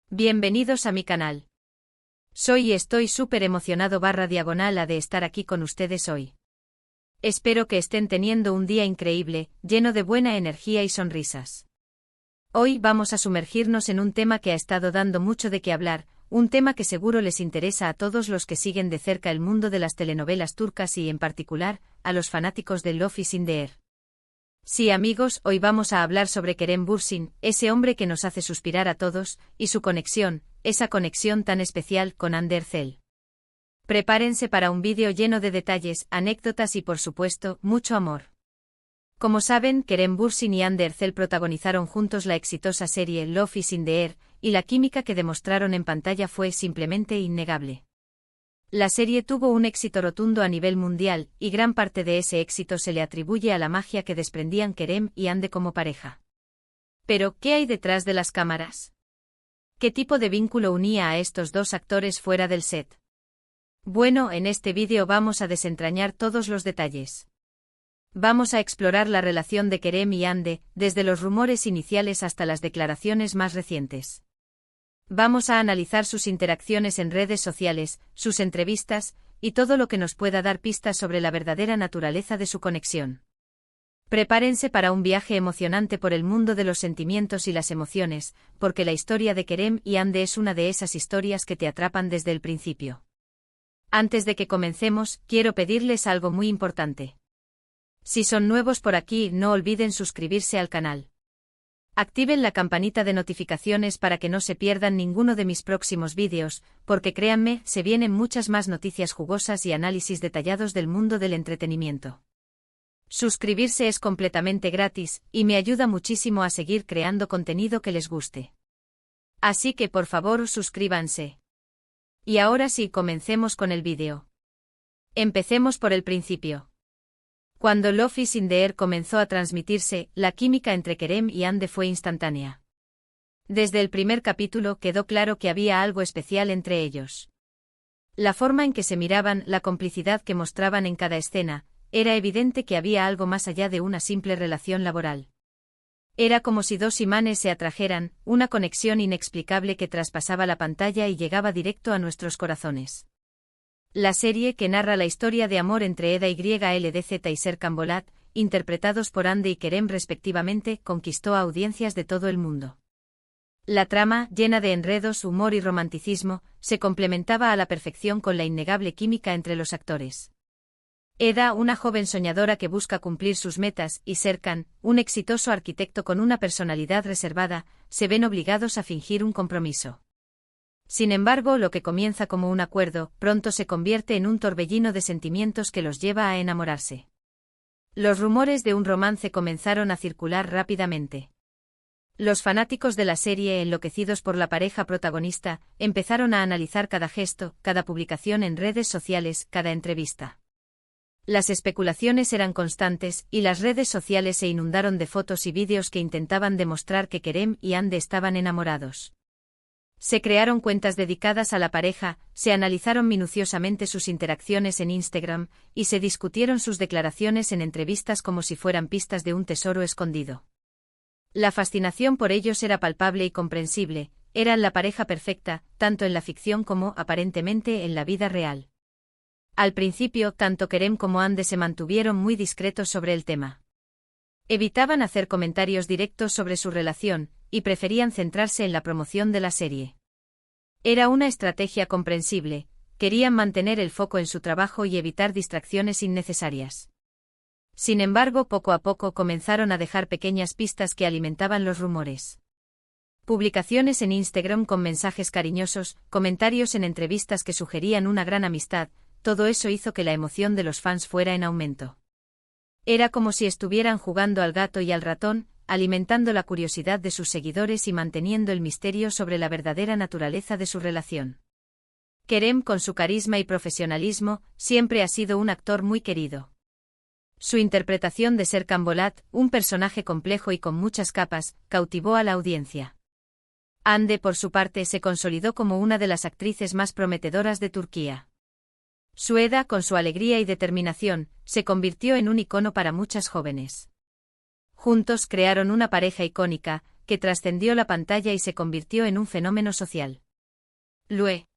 Bienvenidos a mi canal. Soy y estoy súper emocionado /diagonal de estar aquí con ustedes hoy. Espero que estén teniendo un día increíble, lleno de buena energía y sonrisas. Hoy vamos a sumergirnos en un tema que ha estado dando mucho de qué hablar, un tema que seguro les interesa a todos los que siguen de cerca el mundo de las telenovelas turcas y en particular, a los fanáticos de Love is in the Air. Sí amigos, hoy vamos a hablar sobre Kerem Bürsin, ese hombre que nos hace suspirar a todos, y su conexión, esa conexión tan especial con Hande Erçel. Prepárense para un vídeo lleno de detalles, anécdotas y por supuesto, mucho amor. Como saben, Kerem Bürsin y Hande Erçel protagonizaron juntos la exitosa serie Love is in the Air, y la química que demostraron en pantalla fue simplemente innegable. La serie tuvo un éxito rotundo a nivel mundial, y gran parte de ese éxito se le atribuye a la magia que desprendían Kerem y Hande como pareja. Pero, ¿qué hay detrás de las cámaras? ¿Qué tipo de vínculo unía a estos dos actores fuera del set? Bueno, en este vídeo vamos a desentrañar todos los detalles. Vamos a explorar la relación de Kerem y Hande, desde los rumores iniciales hasta las declaraciones más recientes. Vamos a analizar sus interacciones en redes sociales, sus entrevistas, y todo lo que nos pueda dar pistas sobre la verdadera naturaleza de su conexión. Prepárense para un viaje emocionante por el mundo de los sentimientos y las emociones, porque la historia de Kerem y Hande es una de esas historias que te atrapan desde el principio. Antes de que comencemos, quiero pedirles algo muy importante. Si son nuevos por aquí, no olviden suscribirse al canal. Activen la campanita de notificaciones para que no se pierdan ninguno de mis próximos vídeos, porque créanme, se vienen muchas más noticias jugosas y análisis detallados del mundo del entretenimiento. Suscribirse es completamente gratis, y me ayuda muchísimo a seguir creando contenido que les guste. Así que por favor suscríbanse. Y ahora sí, comencemos con el vídeo. Empecemos por el principio. Cuando Love is in the Air comenzó a transmitirse, la química entre Kerem y Hande fue instantánea. Desde el primer capítulo quedó claro que había algo especial entre ellos. La forma en que se miraban, la complicidad que mostraban en cada escena, era evidente que había algo más allá de una simple relación laboral. Era como si dos imanes se atrajeran, una conexión inexplicable que traspasaba la pantalla y llegaba directo a nuestros corazones. La serie, que narra la historia de amor entre Eda YLDZ y Serkan Bolat, interpretados por Hande y Kerem respectivamente, conquistó a audiencias de todo el mundo. La trama, llena de enredos, humor y romanticismo, se complementaba a la perfección con la innegable química entre los actores. Eda, una joven soñadora que busca cumplir sus metas, y Serkan, un exitoso arquitecto con una personalidad reservada, se ven obligados a fingir un compromiso. Sin embargo, lo que comienza como un acuerdo, pronto se convierte en un torbellino de sentimientos que los lleva a enamorarse. Los rumores de un romance comenzaron a circular rápidamente. Los fanáticos de la serie, enloquecidos por la pareja protagonista, empezaron a analizar cada gesto, cada publicación en redes sociales, cada entrevista. Las especulaciones eran constantes, y las redes sociales se inundaron de fotos y vídeos que intentaban demostrar que Kerem y Hande estaban enamorados. Se crearon cuentas dedicadas a la pareja, se analizaron minuciosamente sus interacciones en Instagram, y se discutieron sus declaraciones en entrevistas como si fueran pistas de un tesoro escondido. La fascinación por ellos era palpable y comprensible, eran la pareja perfecta, tanto en la ficción como, aparentemente, en la vida real. Al principio, tanto Kerem como Hande se mantuvieron muy discretos sobre el tema. Evitaban hacer comentarios directos sobre su relación, y preferían centrarse en la promoción de la serie. Era una estrategia comprensible, querían mantener el foco en su trabajo y evitar distracciones innecesarias. Sin embargo, poco a poco comenzaron a dejar pequeñas pistas que alimentaban los rumores. Publicaciones en Instagram con mensajes cariñosos, comentarios en entrevistas que sugerían una gran amistad, todo eso hizo que la emoción de los fans fuera en aumento. Era como si estuvieran jugando al gato y al ratón, alimentando la curiosidad de sus seguidores y manteniendo el misterio sobre la verdadera naturaleza de su relación. Kerem, con su carisma y profesionalismo, siempre ha sido un actor muy querido. Su interpretación de Serkan Bolat, un personaje complejo y con muchas capas, cautivó a la audiencia. Hande, por su parte, se consolidó como una de las actrices más prometedoras de Turquía. Su Eda, con su alegría y determinación, se convirtió en un icono para muchas jóvenes. Juntos crearon una pareja icónica, que trascendió la pantalla y se convirtió en un fenómeno social. Luego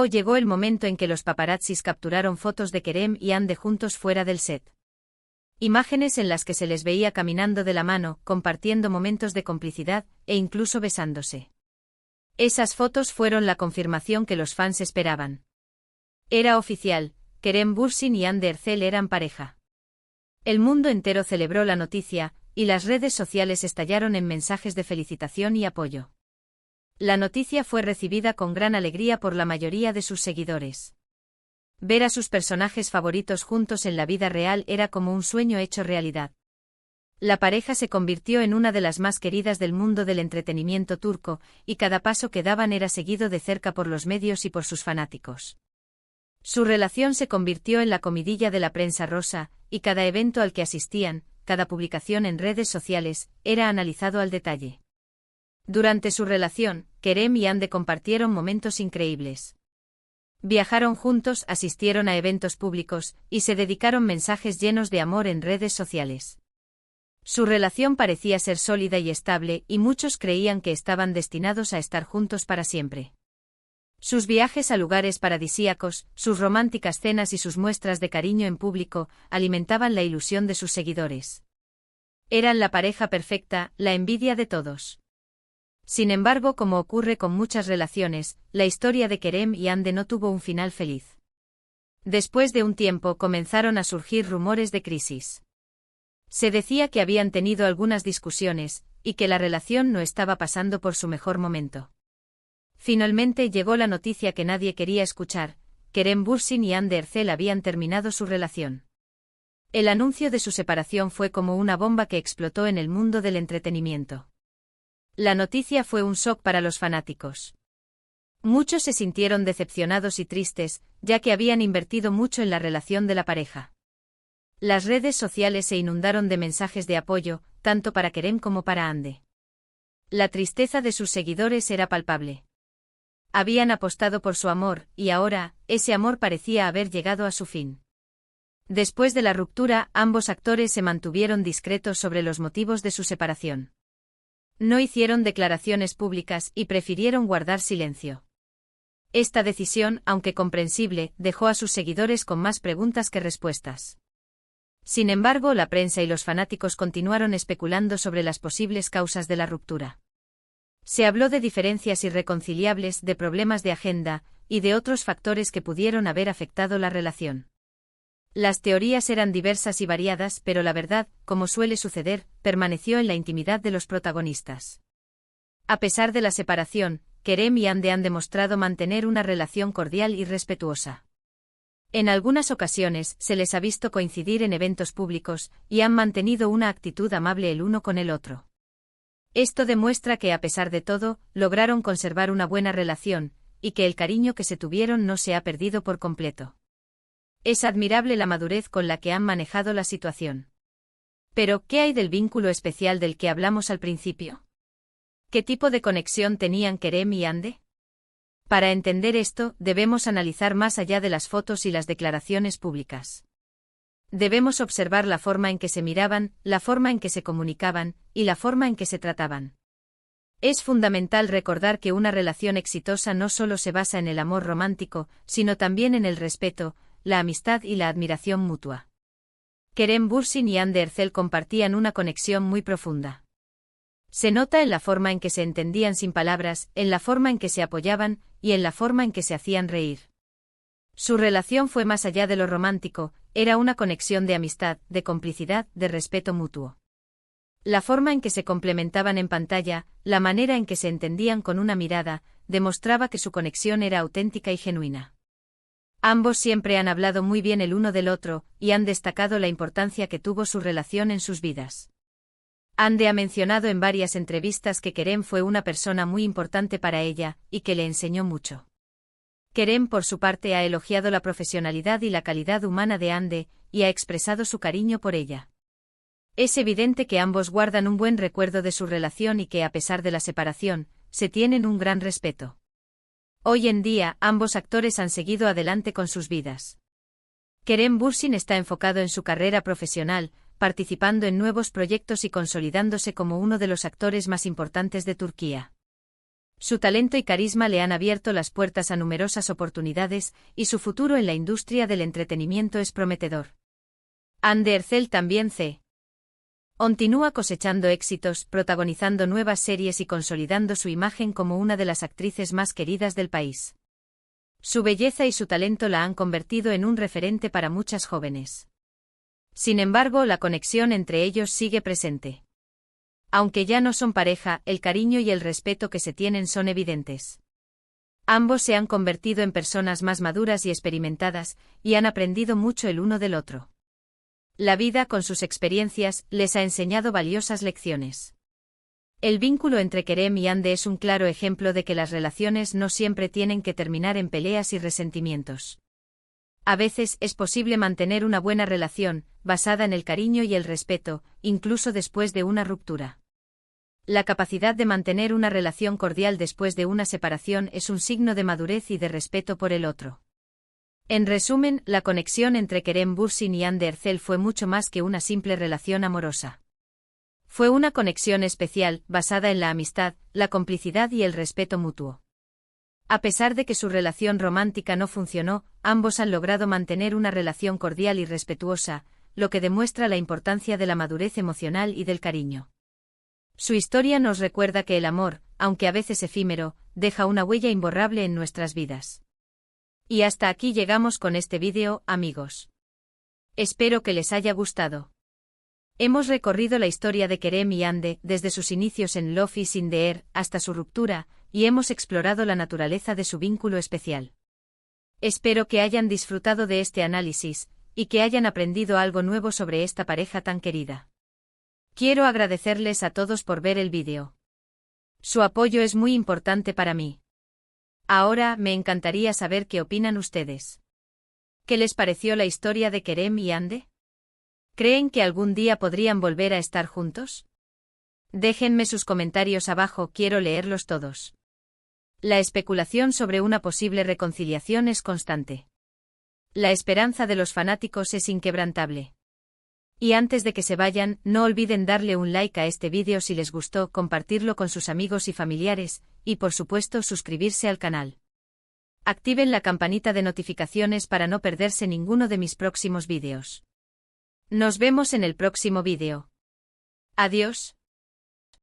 llegó el momento en que los paparazzis capturaron fotos de Kerem y Ande juntos fuera del set. Imágenes en las que se les veía caminando de la mano, compartiendo momentos de complicidad, e incluso besándose. Esas fotos fueron la confirmación que los fans esperaban. Era oficial, Kerem Bürsin y Hande Erçel eran pareja. El mundo entero celebró la noticia, y las redes sociales estallaron en mensajes de felicitación y apoyo. La noticia fue recibida con gran alegría por la mayoría de sus seguidores. Ver a sus personajes favoritos juntos en la vida real era como un sueño hecho realidad. La pareja se convirtió en una de las más queridas del mundo del entretenimiento turco, y cada paso que daban era seguido de cerca por los medios y por sus fanáticos. Su relación se convirtió en la comidilla de la prensa rosa, y cada evento al que asistían, cada publicación en redes sociales, era analizado al detalle. Durante su relación, Kerem y Hande compartieron momentos increíbles. Viajaron juntos, asistieron a eventos públicos, y se dedicaron mensajes llenos de amor en redes sociales. Su relación parecía ser sólida y estable, y muchos creían que estaban destinados a estar juntos para siempre. Sus viajes a lugares paradisíacos, sus románticas cenas y sus muestras de cariño en público alimentaban la ilusión de sus seguidores. Eran la pareja perfecta, la envidia de todos. Sin embargo, como ocurre con muchas relaciones, la historia de Kerem y Hande no tuvo un final feliz. Después de un tiempo comenzaron a surgir rumores de crisis. Se decía que habían tenido algunas discusiones, y que la relación no estaba pasando por su mejor momento. Finalmente llegó la noticia que nadie quería escuchar: Kerem Bürsin y Hande Erçel habían terminado su relación. El anuncio de su separación fue como una bomba que explotó en el mundo del entretenimiento. La noticia fue un shock para los fanáticos. Muchos se sintieron decepcionados y tristes, ya que habían invertido mucho en la relación de la pareja. Las redes sociales se inundaron de mensajes de apoyo, tanto para Kerem como para Hande. La tristeza de sus seguidores era palpable. Habían apostado por su amor, y ahora, ese amor parecía haber llegado a su fin. Después de la ruptura, ambos actores se mantuvieron discretos sobre los motivos de su separación. No hicieron declaraciones públicas y prefirieron guardar silencio. Esta decisión, aunque comprensible, dejó a sus seguidores con más preguntas que respuestas. Sin embargo, la prensa y los fanáticos continuaron especulando sobre las posibles causas de la ruptura. Se habló de diferencias irreconciliables, de problemas de agenda, y de otros factores que pudieron haber afectado la relación. Las teorías eran diversas y variadas, pero la verdad, como suele suceder, permaneció en la intimidad de los protagonistas. A pesar de la separación, Kerem y Hande han demostrado mantener una relación cordial y respetuosa. En algunas ocasiones se les ha visto coincidir en eventos públicos, y han mantenido una actitud amable el uno con el otro. Esto demuestra que, a pesar de todo, lograron conservar una buena relación, y que el cariño que se tuvieron no se ha perdido por completo. Es admirable la madurez con la que han manejado la situación. Pero, ¿qué hay del vínculo especial del que hablamos al principio? ¿Qué tipo de conexión tenían Kerem y Hande? Para entender esto, debemos analizar más allá de las fotos y las declaraciones públicas. Debemos observar la forma en que se miraban, la forma en que se comunicaban, y la forma en que se trataban. Es fundamental recordar que una relación exitosa no solo se basa en el amor romántico, sino también en el respeto, la amistad y la admiración mutua. Kerem Bürsin y Hande Erçel compartían una conexión muy profunda. Se nota en la forma en que se entendían sin palabras, en la forma en que se apoyaban, y en la forma en que se hacían reír. Su relación fue más allá de lo romántico, era una conexión de amistad, de complicidad, de respeto mutuo. La forma en que se complementaban en pantalla, la manera en que se entendían con una mirada, demostraba que su conexión era auténtica y genuina. Ambos siempre han hablado muy bien el uno del otro, y han destacado la importancia que tuvo su relación en sus vidas. Hande ha mencionado en varias entrevistas que Kerem fue una persona muy importante para ella, y que le enseñó mucho. Kerem, por su parte, ha elogiado la profesionalidad y la calidad humana de Hande, y ha expresado su cariño por ella. Es evidente que ambos guardan un buen recuerdo de su relación y que, a pesar de la separación, se tienen un gran respeto. Hoy en día, ambos actores han seguido adelante con sus vidas. Kerem Bürsin está enfocado en su carrera profesional, participando en nuevos proyectos y consolidándose como uno de los actores más importantes de Turquía. Su talento y carisma le han abierto las puertas a numerosas oportunidades, y su futuro en la industria del entretenimiento es prometedor. Hande Erçel también continúa cosechando éxitos, protagonizando nuevas series y consolidando su imagen como una de las actrices más queridas del país. Su belleza y su talento la han convertido en un referente para muchas jóvenes. Sin embargo, la conexión entre ellos sigue presente. Aunque ya no son pareja, el cariño y el respeto que se tienen son evidentes. Ambos se han convertido en personas más maduras y experimentadas, y han aprendido mucho el uno del otro. La vida, con sus experiencias, les ha enseñado valiosas lecciones. El vínculo entre Kerem y Hande es un claro ejemplo de que las relaciones no siempre tienen que terminar en peleas y resentimientos. A veces es posible mantener una buena relación, basada en el cariño y el respeto, incluso después de una ruptura. La capacidad de mantener una relación cordial después de una separación es un signo de madurez y de respeto por el otro. En resumen, la conexión entre Kerem Bürsin y Hande Erçel fue mucho más que una simple relación amorosa. Fue una conexión especial, basada en la amistad, la complicidad y el respeto mutuo. A pesar de que su relación romántica no funcionó, ambos han logrado mantener una relación cordial y respetuosa, lo que demuestra la importancia de la madurez emocional y del cariño. Su historia nos recuerda que el amor, aunque a veces efímero, deja una huella imborrable en nuestras vidas. Y hasta aquí llegamos con este vídeo, amigos. Espero que les haya gustado. Hemos recorrido la historia de Kerem y Hande, desde sus inicios en Love is in the Air hasta su ruptura, y hemos explorado la naturaleza de su vínculo especial. Espero que hayan disfrutado de este análisis, y que hayan aprendido algo nuevo sobre esta pareja tan querida. Quiero agradecerles a todos por ver el vídeo. Su apoyo es muy importante para mí. Ahora, me encantaría saber qué opinan ustedes. ¿Qué les pareció la historia de Kerem y Hande? ¿Creen que algún día podrían volver a estar juntos? Déjenme sus comentarios abajo, quiero leerlos todos. La especulación sobre una posible reconciliación es constante. La esperanza de los fanáticos es inquebrantable. Y antes de que se vayan, no olviden darle un like a este vídeo si les gustó, compartirlo con sus amigos y familiares, y por supuesto suscribirse al canal. Activen la campanita de notificaciones para no perderse ninguno de mis próximos vídeos. Nos vemos en el próximo vídeo. Adiós.